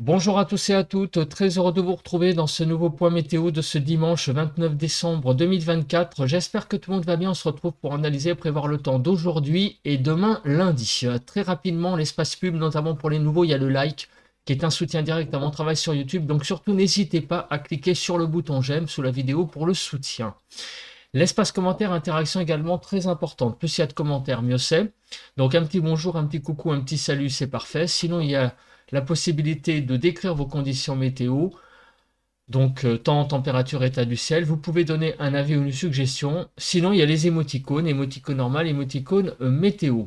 Bonjour à tous et à toutes, très heureux de vous retrouver dans ce nouveau point météo de ce dimanche 29 décembre 2024. J'espère que tout le monde va bien, on se retrouve pour analyser et prévoir le temps d'aujourd'hui et demain lundi. Très rapidement, l'espace pub, notamment pour les nouveaux, il y a le like qui est un soutien direct à mon travail sur YouTube. Donc surtout, n'hésitez pas à cliquer sur le bouton j'aime sous la vidéo pour le soutien. L'espace commentaire, interaction également très importante. Plus il y a de commentaires, mieux c'est. Donc un petit bonjour, un petit coucou, un petit salut, c'est parfait. Sinon, il y a la possibilité de décrire vos conditions météo, donc temps, température, état du ciel. Vous pouvez donner un avis ou une suggestion. Sinon, il y a les émoticônes, émoticône normal, émoticône météo.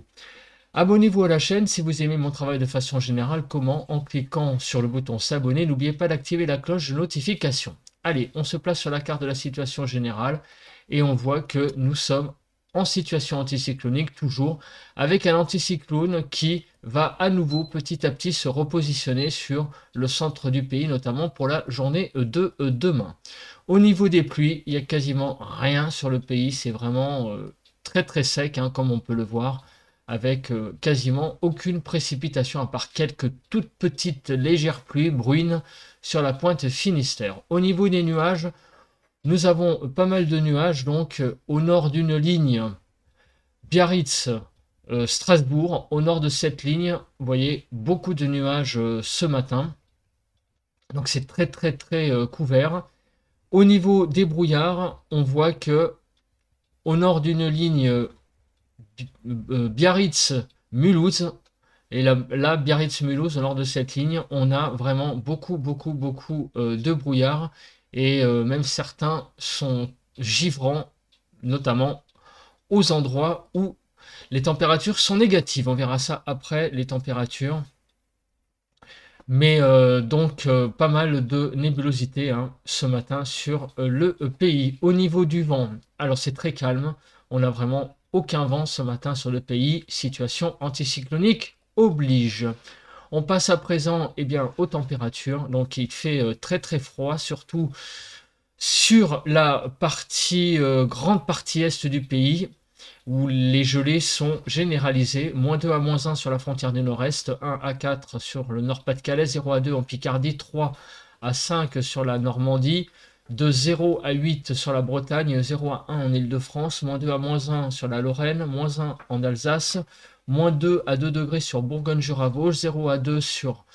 Abonnez-vous à la chaîne si vous aimez mon travail de façon générale. Comment? En cliquant sur le bouton s'abonner. N'oubliez pas d'activer la cloche de notification. Allez, on se place sur la carte de la situation générale et on voit que nous sommes en situation anticyclonique toujours, avec un anticyclone qui va à nouveau petit à petit se repositionner sur le centre du pays, notamment pour la journée de demain. Au niveau des pluies, il n'y a quasiment rien sur le pays, c'est vraiment très très sec, hein, comme on peut le voir, avec quasiment aucune précipitation, à part quelques toutes petites légères pluies bruines sur la pointe Finistère. Au niveau des nuages, nous avons pas mal de nuages, donc au nord d'une ligne Biarritz-Strasbourg. Au nord de cette ligne, vous voyez beaucoup de nuages ce matin. Donc c'est très très très couvert. Au niveau des brouillards, on voit que au nord d'une ligne Biarritz-Mulhouse, et là Biarritz-Mulhouse, au nord de cette ligne, on a vraiment beaucoup de brouillard. Et même certains sont givrants, notamment aux endroits où les températures sont négatives. On verra ça après, les températures. Mais pas mal de nébulosité, hein, ce matin sur le pays. Au niveau du vent, alors c'est très calme. On n'a vraiment aucun vent ce matin sur le pays. Situation anticyclonique oblige. On passe à présent aux températures. Donc il fait très très froid, surtout sur la grande partie est du pays, où les gelées sont généralisées. -2 à -1 sur la frontière du nord-est, 1 à 4 sur le Nord-Pas-de-Calais, 0 à 2 en Picardie, 3 à 5 sur la Normandie, de 0 à 8 sur la Bretagne, 0 à 1 en Île-de-France, -2 à -1 sur la Lorraine, -1 en Alsace, -2 à 2 degrés sur Bourgogne-Jura-Vosges, 0 à 2 sur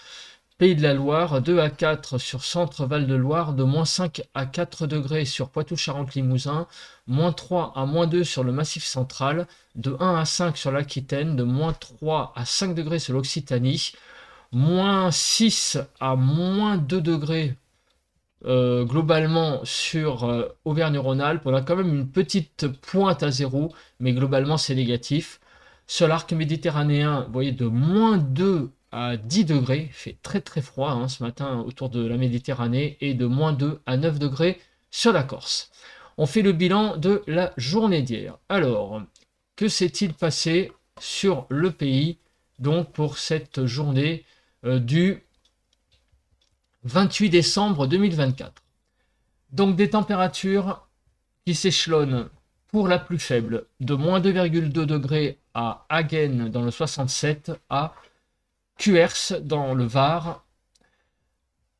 Pays de la Loire, 2 à 4 sur Centre-Val de Loire, de -5 à 4 degrés sur Poitou-Charentes-Limousin, -3 à -2 sur le Massif central, de 1 à 5 sur l'Aquitaine, de -3 à 5 degrés sur l'Occitanie, -6 à -2 degrés globalement sur Auvergne-Rhône-Alpes. On a quand même une petite pointe à zéro, mais globalement c'est négatif. Sur l'arc méditerranéen, vous voyez, de -2 à 10 degrés, il fait très très froid, hein, ce matin autour de la Méditerranée, et de -2 à 9 degrés sur la Corse. On fait le bilan de la journée d'hier. Alors, que s'est-il passé sur le pays donc pour cette journée du 28 décembre 2024? Donc des températures qui s'échelonnent pour la plus faible de -2,2 degrés à Hagen dans le 67, à Cuers dans le Var,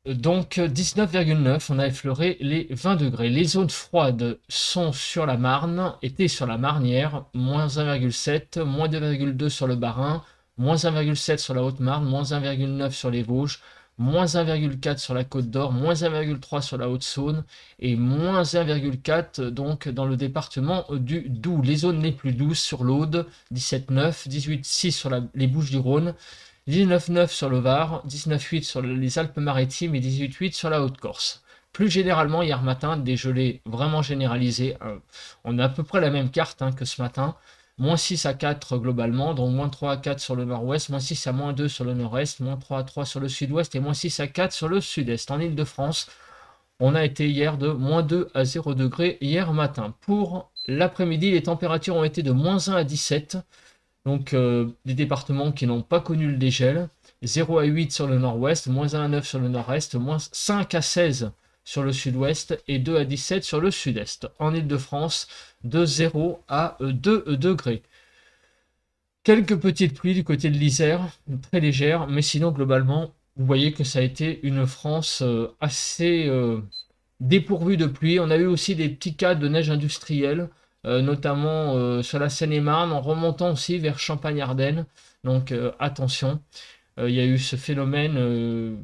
donc 19,9, on a effleuré les 20 degrés. Les zones froides sont sur la Marne, étaient sur la Marnière, -1,7, -2,2 sur le Bas-Rhin, -1,7 sur la Haute-Marne, -1,9 sur les Vosges, -1,4 sur la Côte d'Or, -1,3 sur la Haute-Saône et -1,4 donc dans le département du Doubs. Les zones les plus douces sur l'Aude, 17,9, 18,6 sur les Bouches-du-Rhône, 19,9 sur le Var, 19,8 sur les Alpes-Maritimes et 18,8 sur la Haute-Corse. Plus généralement, hier matin, des gelées vraiment généralisées. On a à peu près la même carte, hein, que ce matin. -6 à 4 globalement, donc -3 à 4 sur le nord-ouest, -6 à -2 sur le nord-est, -3 à 3 sur le sud-ouest et -6 à 4 sur le sud-est. En Île-de-France, on a été hier de -2 à 0 degrés hier matin. Pour l'après-midi, les températures ont été de -1 à 17. Donc des départements qui n'ont pas connu le dégel, 0 à 8 sur le nord-ouest, -1 à 9 sur le nord-est, -5 à 16 sur le sud-ouest et 2 à 17 sur le sud-est. En Île-de-France, de 0 à 2 degrés. Quelques petites pluies du côté de l'Isère, très légères, mais sinon globalement vous voyez que ça a été une France assez dépourvue de pluie. On a eu aussi des petits cas de neige industrielle, notamment sur la Seine-et-Marne, en remontant aussi vers Champagne-Ardenne. Donc attention, il y a eu ce phénomène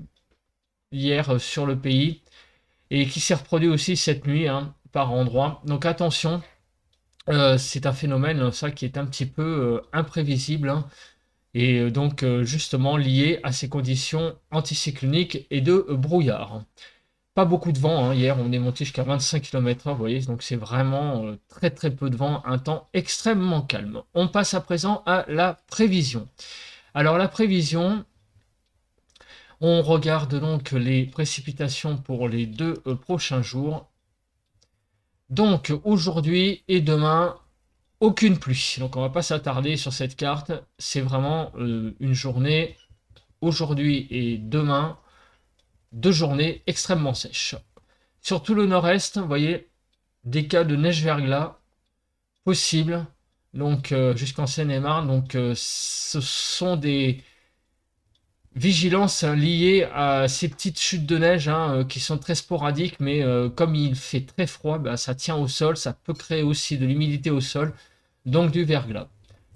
hier sur le pays et qui s'est reproduit aussi cette nuit hein, par endroits. Donc attention, c'est un phénomène ça qui est un petit peu imprévisible hein, et donc justement lié à ces conditions anticycloniques et de brouillard. Pas beaucoup de vent, hein. Hier on est monté jusqu'à 25 km/h, vous voyez, donc c'est vraiment très très peu de vent, un temps extrêmement calme. On passe à présent à la prévision. Alors la prévision, on regarde donc les précipitations pour les 2 prochains jours. Donc aujourd'hui et demain, aucune pluie. Donc on va pas s'attarder sur cette carte. C'est vraiment une journée, aujourd'hui et demain, 2 journées extrêmement sèches. Sur tout le nord-est, vous voyez, des cas de neige-verglas possibles. Donc jusqu'en Seine-et-Marne. Donc ce sont des vigilances liées à ces petites chutes de neige hein, qui sont très sporadiques, mais comme il fait très froid, bah, ça tient au sol, ça peut créer aussi de l'humidité au sol, donc du verglas.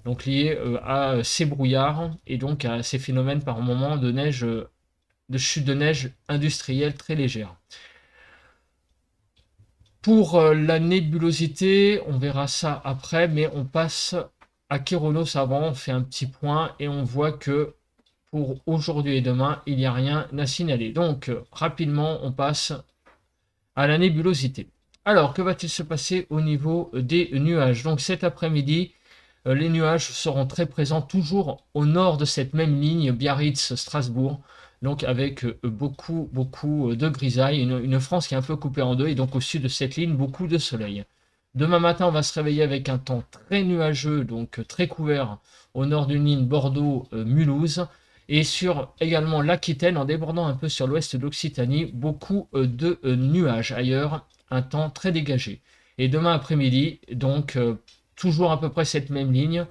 Donc lié à ces brouillards et donc à ces phénomènes par moment de neige, de chute de neige industrielle très légère. Pour la nébulosité, on verra ça après, mais on passe à Kéronos avant, on fait un petit point et on voit que pour aujourd'hui et demain, il n'y a rien à signaler. Donc, rapidement, on passe à la nébulosité. Alors, que va-t-il se passer au niveau des nuages? Donc, cet après-midi, les nuages seront très présents, toujours au nord de cette même ligne, Biarritz-Strasbourg, donc avec beaucoup de grisailles, une France qui est un peu coupée en deux, et donc au sud de cette ligne, beaucoup de soleil. Demain matin, on va se réveiller avec un temps très nuageux, donc très couvert, au nord d'une ligne Bordeaux-Mulhouse, et sur également l'Aquitaine, en débordant un peu sur l'ouest de l'Occitanie, beaucoup de nuages. Ailleurs, un temps très dégagé. Et demain après-midi, donc toujours à peu près cette même ligne,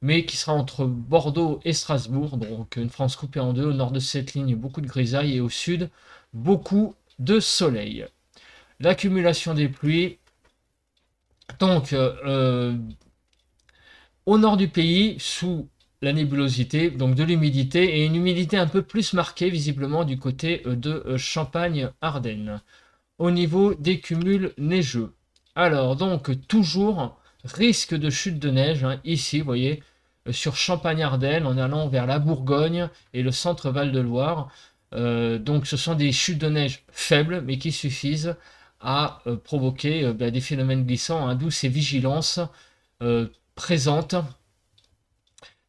mais qui sera entre Bordeaux et Strasbourg, donc une France coupée en deux. Au nord de cette ligne, beaucoup de grisailles, et au sud, beaucoup de soleil. L'accumulation des pluies, donc au nord du pays, sous la nébulosité, donc de l'humidité, et une humidité un peu plus marquée visiblement du côté de Champagne-Ardenne. Au niveau des cumuls neigeux, alors donc toujours risque de chute de neige, hein, ici vous voyez, sur Champagne-Ardenne en allant vers la Bourgogne et le centre Val-de-Loire. Donc ce sont des chutes de neige faibles mais qui suffisent à provoquer des phénomènes glissants, hein, d'où ces vigilances présentes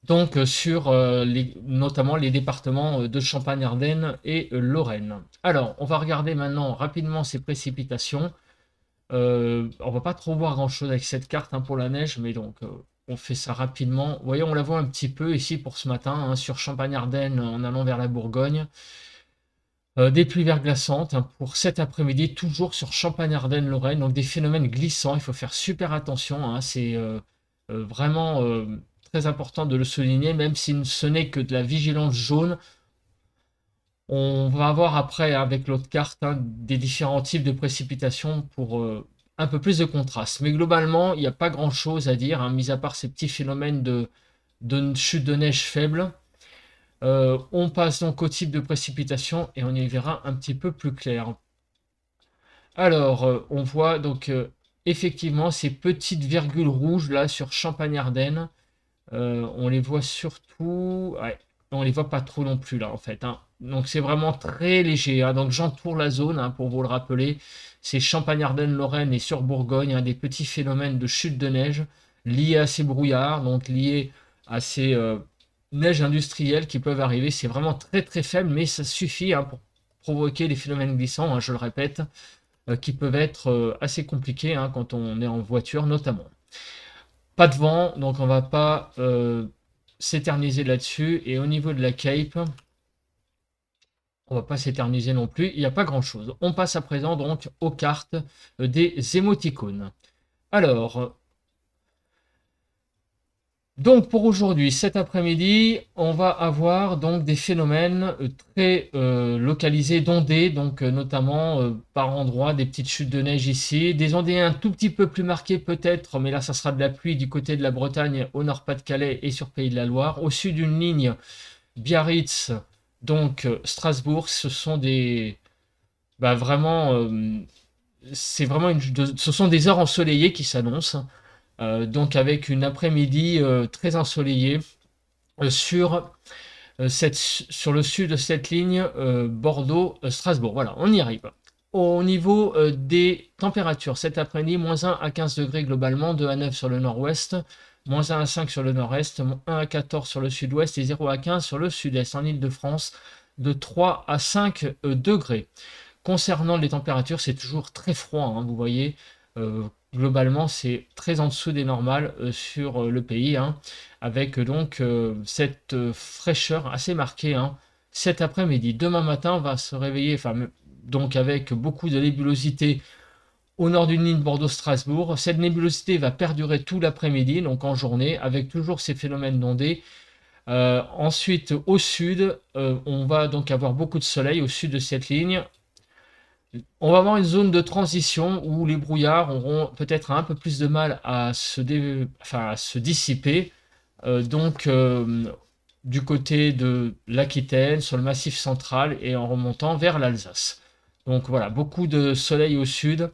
donc sur notamment les départements de Champagne-Ardenne et Lorraine. Alors, on va regarder maintenant rapidement ces précipitations. On va pas trop voir grand-chose avec cette carte hein, pour la neige, mais donc on fait ça rapidement. Vous voyez, on la voit un petit peu ici pour ce matin, hein, sur Champagne-Ardenne en allant vers la Bourgogne. Des pluies verglaçantes hein, pour cet après-midi, toujours sur Champagne-Ardenne-Lorraine, donc des phénomènes glissants, il faut faire super attention, hein, c'est vraiment très important de le souligner, même si ce n'est que de la vigilance jaune. On va avoir après, avec l'autre carte, hein, des différents types de précipitations pour un peu plus de contraste. Mais globalement, il n'y a pas grand-chose à dire, hein, mis à part ces petits phénomènes de chute de neige faible. On passe donc au type de précipitation et on y verra un petit peu plus clair. Alors, on voit donc effectivement ces petites virgules rouges là sur Champagne-Ardenne. On les voit surtout, ouais, on les voit pas trop non plus là en fait, hein. Donc c'est vraiment très léger, hein. Donc j'entoure la zone hein, pour vous le rappeler. C'est Champagne-Ardenne, Lorraine et sur Bourgogne, hein, des petits phénomènes de chute de neige liés à ces brouillards, donc liés à ces neiges industrielles qui peuvent arriver. C'est vraiment très très faible, mais ça suffit hein, pour provoquer des phénomènes glissants, hein, je le répète, qui peuvent être assez compliqués hein, quand on est en voiture notamment. Pas de vent, donc on va pas s'éterniser là-dessus. Et au niveau de la Cape, on va pas s'éterniser non plus. Il n'y a pas grand-chose. On passe à présent donc aux cartes des émoticônes. Alors, Donc pour aujourd'hui, cet après-midi, on va avoir donc des phénomènes très localisés d'ondées, donc notamment par endroits des petites chutes de neige ici, des ondées un tout petit peu plus marquées peut-être, mais là ça sera de la pluie du côté de la Bretagne, au Nord-Pas-de-Calais et sur Pays de la Loire. Au sud d'une ligne Biarritz, donc Strasbourg, ce sont des vraiment c'est vraiment ce sont des heures ensoleillées qui s'annoncent. Donc avec une après-midi très ensoleillée sur, sur le sud de cette ligne Bordeaux-Strasbourg. Voilà, on y arrive. Au niveau des températures, cet après-midi, -1 à 15 degrés globalement, 2 à 9 sur le nord-ouest, -1 à 5 sur le nord-est, -1 à 14 sur le sud-ouest et 0 à 15 sur le sud-est. En Île-de-France, de 3 à 5 degrés. Concernant les températures, c'est toujours très froid, hein, vous voyez. Globalement, c'est très en dessous des normales sur le pays, hein, avec donc cette fraîcheur assez marquée, hein, cet après-midi. Demain matin, on va se réveiller, enfin, donc avec beaucoup de nébulosité au nord d'une ligne Bordeaux-Strasbourg. Cette nébulosité va perdurer tout l'après-midi, donc en journée, avec toujours ces phénomènes d'ondées. Ensuite, au sud, on va donc avoir beaucoup de soleil au sud de cette ligne. On va avoir une zone de transition où les brouillards auront peut-être un peu plus de mal à se dissiper. Donc, du côté de l'Aquitaine, sur le Massif central et en remontant vers l'Alsace. Donc voilà, beaucoup de soleil au sud.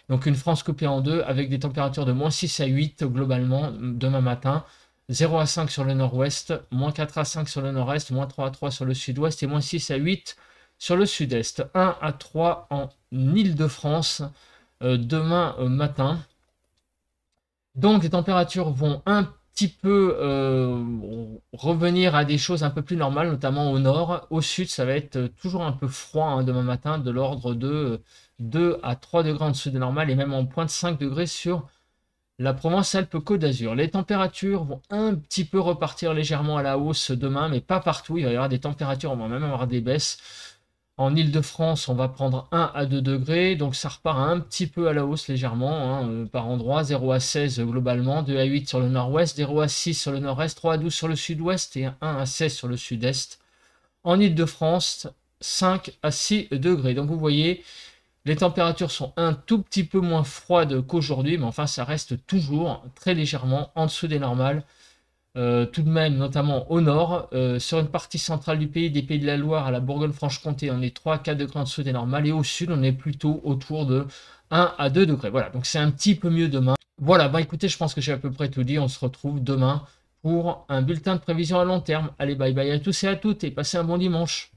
Donc une France coupée en deux avec des températures de -6 à 8 globalement demain matin. 0 à 5 sur le nord-ouest, -4 à 5 sur le nord-est, -3 à 3 sur le sud-ouest et -6 à 8 sur le sud-est. 1 à 3 en Île-de-France demain matin. Donc les températures vont un petit peu revenir à des choses un peu plus normales, notamment au nord. Au sud, ça va être toujours un peu froid, hein, demain matin, de l'ordre de 2 à 3 degrés en dessous des normales et même en pointe 5 degrés sur la Provence-Alpes-Côte d'Azur. Les températures vont un petit peu repartir légèrement à la hausse demain, mais pas partout. Il va y avoir des températures, on va même avoir des baisses. En Île-de-France, on va prendre 1 à 2 degrés, donc ça repart un petit peu à la hausse légèrement, hein, par endroit, 0 à 16 globalement, 2 à 8 sur le nord-ouest, 0 à 6 sur le nord-est, 3 à 12 sur le sud-ouest et 1 à 16 sur le sud-est. En Île-de-France, 5 à 6 degrés. Donc vous voyez, les températures sont un tout petit peu moins froides qu'aujourd'hui, mais enfin ça reste toujours très légèrement en dessous des normales. Tout de même, notamment au nord, sur une partie centrale du pays, des Pays de la Loire à la Bourgogne-Franche-Comté, on est 3 à 4 degrés en dessous des normales, et au sud, on est plutôt autour de 1 à 2 degrés. Voilà, donc c'est un petit peu mieux demain. Voilà, bah écoutez, je pense que j'ai à peu près tout dit. On se retrouve demain pour un bulletin de prévision à long terme. Allez, bye bye à tous et à toutes, et passez un bon dimanche.